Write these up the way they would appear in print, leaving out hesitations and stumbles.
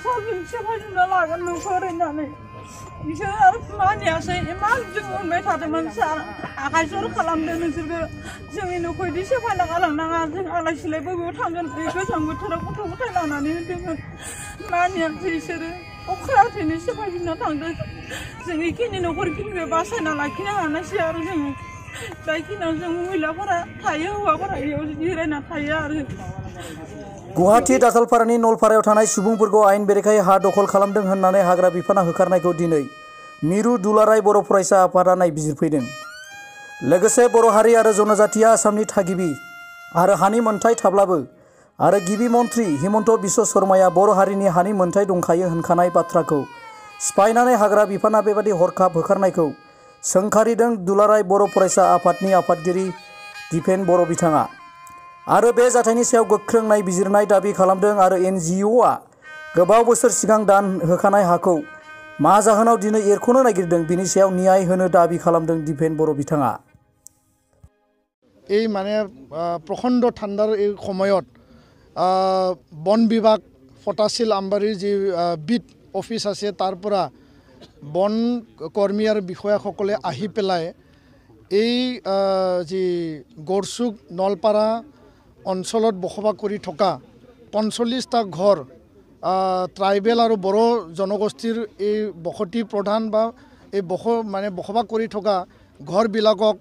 साबसिन सेफायजोबना लागोन नोंखौ ओरैनानै बिसोर आरो मानियासै इमान जों मोनबाय थादोंमोन सार आखाइ जर खालामदों नोंसोरखौ जोंनि न'खौ इदि सेफायना गालांनाङा जों आलाय सिलाय बबेयाव थांगोन बे गोजां बोथोराव गथ' गथाय लानानै होन्दोंमोन मानियासै बिसोरो अख्राथैनो सेफायजोबना थांदों जों इखिनि न'खरखिनिखौ बासायना लाखिनो हानायसै आरो जों जायखिनियाव जों महिलाफोरा थायो हौवाफोरा इयाव जिरायना थायो आरो गुवाहाटी दाखालपारानि नलपारायाव थानाय सुबुंफोरखौ आयेन बेरेखायै हा दखल खालामदों होननानै हाग्रा बिफाना होखारनायखौ दिनै मिरु दुलाराय बर' फरायसा आफादा नायबिजिरफैदों। लोगोसे बर' हारि आरो जनजातिया आसामनि थागिबि आरो हानि मोनथाय थाब्लाबो आरो गिबि मन्त्रि हिमन्त बिश्व शर्माया बर' हारिनि हानि मोनथाय दंखायो होनखानाय बाथ्राखौ सिफायनानै हाग्रा बिफाना बेबादि हरखाब होखारनायखौ सोंखारिदों दुलाराय बर' फरायसा आफादनि आफादगिरि दिपेन बर' बिथाङा आरो बे जाथायनि सायाव गोख्रों नायबिजिरनाय दाबि खालामदों आरो NGOआ गोबाव बोसोर सिगां दान होखानाय हाखौ मा जाहोनाव दिनै एरख'नो नागिरदों बिनि सायाव न्याय होनो दाबि खालामदों दिपेन बर' बिथाङा। এই মানে প্ৰখণ্ড ঠাণ্ডাৰ এই সময়ত বন বিভাগ ফটাশিল আমবাৰীৰ যি বিট অফিচ আছে তাৰ পৰা বন কৰ্মী আৰু বিষয়াসকলে আহি পেলাই এই যি গড়চুক নলপাৰা অঞ্চলত বসবাস কৰি থকা ৪৫টা ঘৰ ট্ৰাইবেল আৰু বড়ো জনগোষ্ঠীৰ এই বসতি প্ৰধান বা এই বসবাস কৰি থকা ঘৰবিলাকক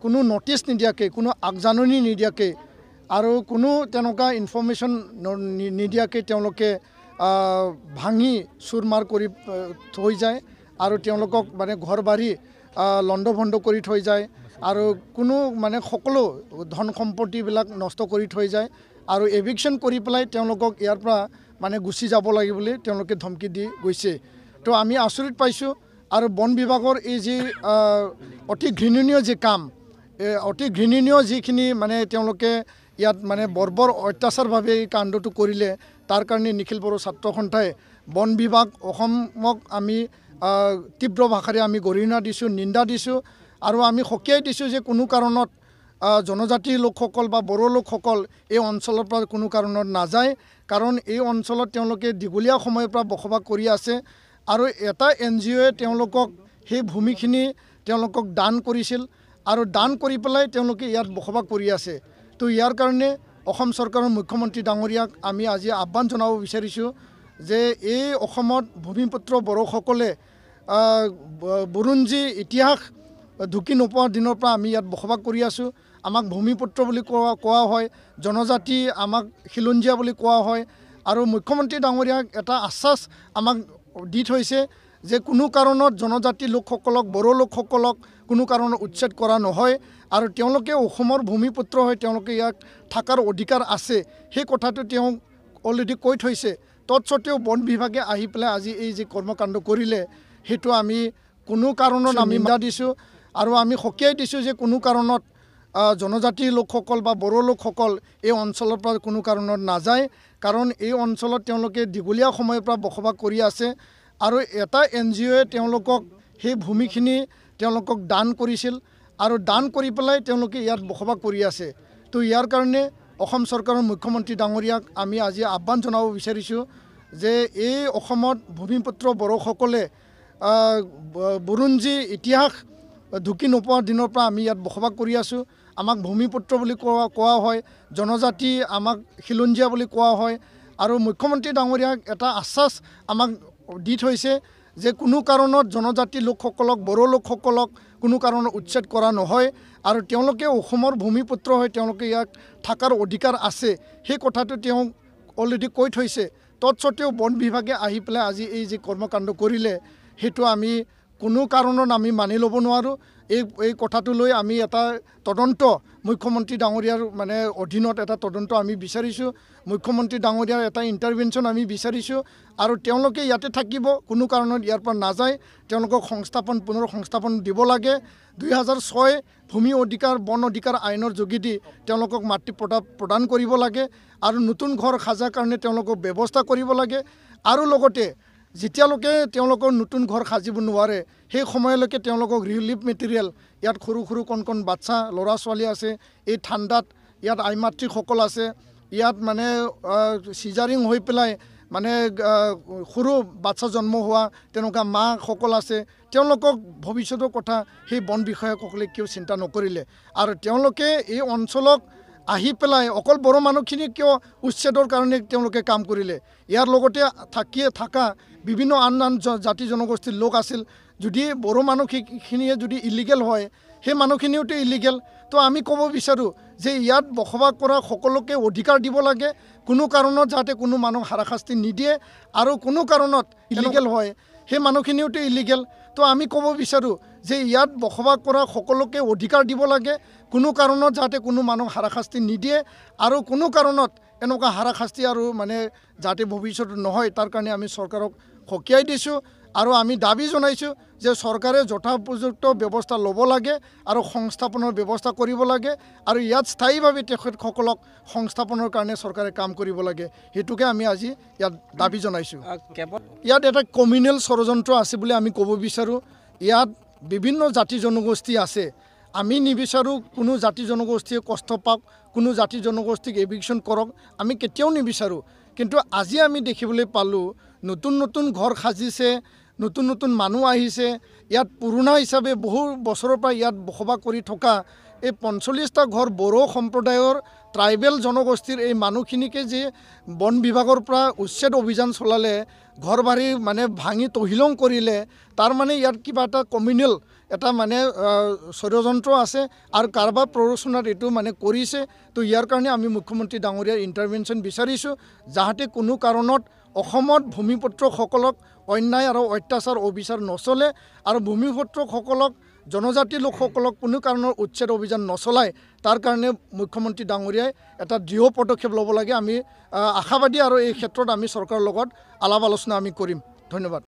কোনো নটিছ নিদিয়াকৈ কোনো আগজাননী নিদিয়াকৈ আৰু কোনো তেনেকুৱা ইনফৰ্মেশ্যন নিদিয়াকৈ তেওঁলোকে ভাঙি চুৰমাৰ কৰি থৈ যায় আৰু তেওঁলোকক মানে ঘৰ বাৰী লণ্ড ভণ্ড কৰি থৈ যায় আৰু কোনো মানে সকলো ধন সম্পত্তিবিলাক নষ্ট কৰি থৈ যায় আৰু এভিকশ্যন কৰি পেলাই তেওঁলোকক ইয়াৰ পৰা মানে গুচি যাব লাগে বুলি তেওঁলোকে ধমকি দি গৈছে। তো আমি আচৰিত পাইছোঁ আৰু বন বিভাগৰ এই যি অতি ঘৃণনীয় যি কাম অতি ঘৃণনীয় যিখিনি মানে তেওঁলোকে ইয়াত মানে বৰ্বৰ অত্যাচাৰভাৱে এই কাণ্ডটো কৰিলে তাৰ কাৰণে নিখিল বড়ো ছাত্ৰ সন্থাই বন বিভাগ অসমক আমি তীব্ৰ ভাষাৰে আমি গৰিহণা দিছোঁ নিন্দা দিছোঁ আৰু আমি সকীয়াই দিছোঁ যে কোনো কাৰণত জনজাতিৰ লোকসকল বা বড়ো লোকসকল এই অঞ্চলৰ পৰা কোনো কাৰণত নাযায় কাৰণ এই অঞ্চলত তেওঁলোকে দীঘলীয়া সময়ৰ পৰা বসবাস কৰি আছে আৰু এটা NGOয়ে তেওঁলোকক সেই ভূমিখিনি তেওঁলোকক দান কৰিছিল আৰু দান কৰি পেলাই তেওঁলোকে ইয়াত বসবাস কৰি আছে। তো ইয়াৰ কাৰণে অসম চৰকাৰৰ মুখ্যমন্ত্ৰী ডাঙৰীয়াক আমি আজি আহ্বান জনাব বিচাৰিছোঁ যে এই অসমত ভূমিপুত্ৰ বড়োসকলে বুৰঞ্জী ইতিহাস ঢুকি নোপোৱাৰ দিনৰ পৰা আমি ইয়াত বসবাস কৰি আছোঁ। আমাক ভূমিপুত্ৰ বুলি কোৱা হয়, জনজাতি আমাক খিলঞ্জীয়া বুলি কোৱা হয় আৰু মুখ্যমন্ত্ৰী ডাঙৰীয়াক এটা আশ্বাস আমাক দি থৈছে যে কোনো কাৰণত জনজাতি লোকসকলক বড়ো লোকসকলক কোনো কাৰণত উচ্ছেদ কৰা নহয় আৰু তেওঁলোকে অসমৰ ভূমিপুত্ৰ হয় তেওঁলোকে ইয়াক থকাৰ অধিকাৰ আছে সেই কথাটো তেওঁ অলৰেডি কৈ থৈছে। তৎসত্ত্বেও বন বিভাগে আহি পেলাই আজি এই যে কৰ্মকাণ্ড কৰিলে সেইটো আমি কোনো কাৰণত আমি নিন্দা দিছোঁ আৰু আমি সকীয়াই দিছোঁ যে কোনো কাৰণত জনজাতিৰ লোকসকল বা বড়ো লোকসকল এই অঞ্চলৰ পৰা কোনো কাৰণত নাযায় কাৰণ এই অঞ্চলত তেওঁলোকে দীঘলীয়া সময়ৰ পৰা বসবাস কৰি আছে আৰু এটা NGOয়ে তেওঁলোকক সেই ভূমিখিনি তেওঁলোকক দান কৰিছিল আৰু দান কৰি পেলাই তেওঁলোকে ইয়াত বসবাস কৰি আছে। তো ইয়াৰ কাৰণে অসম চৰকাৰৰ মুখ্যমন্ত্ৰী ডাঙৰীয়াক আমি আজি আহ্বান জনাব বিচাৰিছোঁ যে এই অসমত ভূমিপুত্ৰ বড়োসকলে বুৰঞ্জী ইতিহাস ঢুকি নোপোৱাৰ দিনৰ পৰা আমি ইয়াত বসবাস কৰি আছোঁ। আমাক ভূমিপুত্ৰ বুলি কোৱা হয়, জনজাতি আমাক খিলঞ্জীয়া বুলি কোৱা হয় আৰু মুখ্যমন্ত্ৰী ডাঙৰীয়াক এটা আশ্বাস আমাক দি থৈছে যে কোনো কাৰণত জনজাতি লোকসকলক বড়ো লোকসকলক কোনো কাৰণত উচ্ছেদ কৰা নহয় আৰু তেওঁলোকে অসমৰ ভূমিপুত্ৰ হয় তেওঁলোকে ইয়াক থকাৰ অধিকাৰ আছে সেই কথাটো তেওঁ অলৰেডি কৈ থৈছে। তৎসত্ত্বেও বন বিভাগে আহি পেলাই আজি এই যে কৰ্মকাণ্ড কৰিলে সেইটো আমি কোনো কাৰণত আমি মানি ল'ব নোৱাৰোঁ। এই কথাটো লৈ আমি এটা তদন্ত মুখ্যমন্ত্ৰী ডাঙৰীয়াৰ মানে অধীনত এটা তদন্ত আমি বিচাৰিছোঁ। মুখ্যমন্ত্ৰী ডাঙৰীয়াৰ এটা ইণ্টাৰভেনশ্যন আমি বিচাৰিছোঁ আৰু তেওঁলোকে ইয়াতে থাকিব কোনো কাৰণত ইয়াৰ পৰা নাযায় তেওঁলোকক পুনৰ সংস্থাপন দিব লাগে। 2006 ভূমি অধিকাৰ বন অধিকাৰ আইনৰ যোগেদি তেওঁলোকক মাটি প্ৰদান কৰিব লাগে আৰু নতুন ঘৰ সাজাৰ কাৰণে তেওঁলোকক ব্যৱস্থা কৰিব লাগে আৰু লগতে যেতিয়ালৈকে তেওঁলোকৰ নতুন ঘৰ সাজিব নোৱাৰে সেই সময়লৈকে তেওঁলোকক ৰিলিফ মেটেৰিয়েল ইয়াত সৰু সৰু কণ বাচ্চা ল'ৰা ছোৱালী আছে এই ঠাণ্ডাত ইয়াত আইমাতৃসকল আছে ইয়াত মানে চিজাৰিং হৈ পেলাই মানে সৰু বাচ্চা জন্ম হোৱা তেনেকুৱা মাসকল আছে তেওঁলোকক ভৱিষ্যতৰ কথা সেই বন বিষয়াসকলে কিয় চিন্তা নকৰিলে আৰু তেওঁলোকে এই অঞ্চলক আহি পেলাই অকল বড়ো মানুহখিনি কিয় উচ্ছেদৰ কাৰণে তেওঁলোকে কাম কৰিলে ইয়াৰ লগতে থাকা বিভিন্ন আন জাতি জনগোষ্ঠীৰ লোক আছিল যদি বড়ো মানুহখিনিয়ে যদি ইলিগেল হয় সেই মানুহখিনিওতো ইলিগেল তো আমি ক'ব বিচাৰোঁ যে ইয়াত বসবাস কৰা সকলোকে অধিকাৰ দিব লাগে কোনো কাৰণত যাতে কোনো মানুহ হাৰাশাস্তি নিদিয়ে আৰু কোনো কাৰণত ইলিগেল হয় সেই মানুহখিনিওতো ইলিগেল তো আমি ক'ব বিচাৰোঁ যে ইয়াত বসবাস কৰা সকলোকে অধিকাৰ দিব লাগে কোনো কাৰণত যাতে কোনো মানুহ হাৰাশাস্তি নিদিয়ে আৰু কোনো কাৰণত এনেকুৱা হাৰাশাস্তি আৰু মানে যাতে ভৱিষ্যত নহয় তাৰ কাৰণে আমি চৰকাৰক সকীয়াই দিছোঁ আৰু আমি দাবী জনাইছোঁ যে চৰকাৰে যথোপযুক্ত ব্যৱস্থা ল'ব লাগে আৰু সংস্থাপনৰ ব্যৱস্থা কৰিব লাগে আৰু ইয়াত স্থায়ীভাৱে তেখেতসকলক সংস্থাপনৰ কাৰণে চৰকাৰে কাম কৰিব লাগে সেইটোকে আমি আজি ইয়াত দাবী জনাইছোঁ ইয়াত এটা কমিউনেল ষড়যন্ত্ৰ আছে বুলি আমি ক'ব বিচাৰোঁ ইয়াত বিভিন্ন জাতি জনগোষ্ঠী আছে আমি নিবিচাৰোঁ কোনো জাতি জনগোষ্ঠীয়ে কষ্ট পাওক কোনো জাতি জনগোষ্ঠীক এভিকশ্যন কৰক আমি কেতিয়াও নিবিচাৰোঁ কিন্তু আজি আমি দেখিবলৈ পালোঁ নতুন নতুন ঘৰ সাজিছে নতুন নতুন মানুহ আহিছে ইয়াত পুৰণা হিচাপে বহু বছৰৰ পৰা ইয়াত বসবাস কৰি থকা এই ৪৫টা ঘৰ বড়ো সম্প্ৰদায়ৰ ট্ৰাইবেল জনগোষ্ঠীৰ এই মানুহখিনিকে যে বন বিভাগৰ পৰা উচ্ছেদ অভিযান চলালে ঘৰ বাৰী মানে ভাঙি তহিলং কৰিলে তাৰ মানে ইয়াত কিবা এটা কমিউনেল এটা মানে ষড়যন্ত্ৰ আছে আৰু কাৰোবাৰ প্ৰৰোচনাত এইটো মানে কৰিছে তো ইয়াৰ কাৰণে আমি মুখ্যমন্ত্ৰী ডাঙৰীয়াৰ ইণ্টাৰভেনশ্যন বিচাৰিছোঁ যাতে কোনো কাৰণত অসমত ভূমিপুত্ৰসকলক অন্যায় আৰু অত্যাচাৰ অবিচাৰ নচলে আৰু ভূমিপুত্ৰসকলক জনজাতি লোকসকলক কোনো কাৰণৰ উচ্ছেদ অভিযান নচলায় তাৰ কাৰণে মুখ্যমন্ত্ৰী ডাঙৰীয়াই এটা দৃঢ় পদক্ষেপ ল'ব লাগে আমি আশাবাদী আৰু এই ক্ষেত্ৰত আমি চৰকাৰৰ লগত আলাপ আলোচনা আমি কৰিম ধন্যবাদ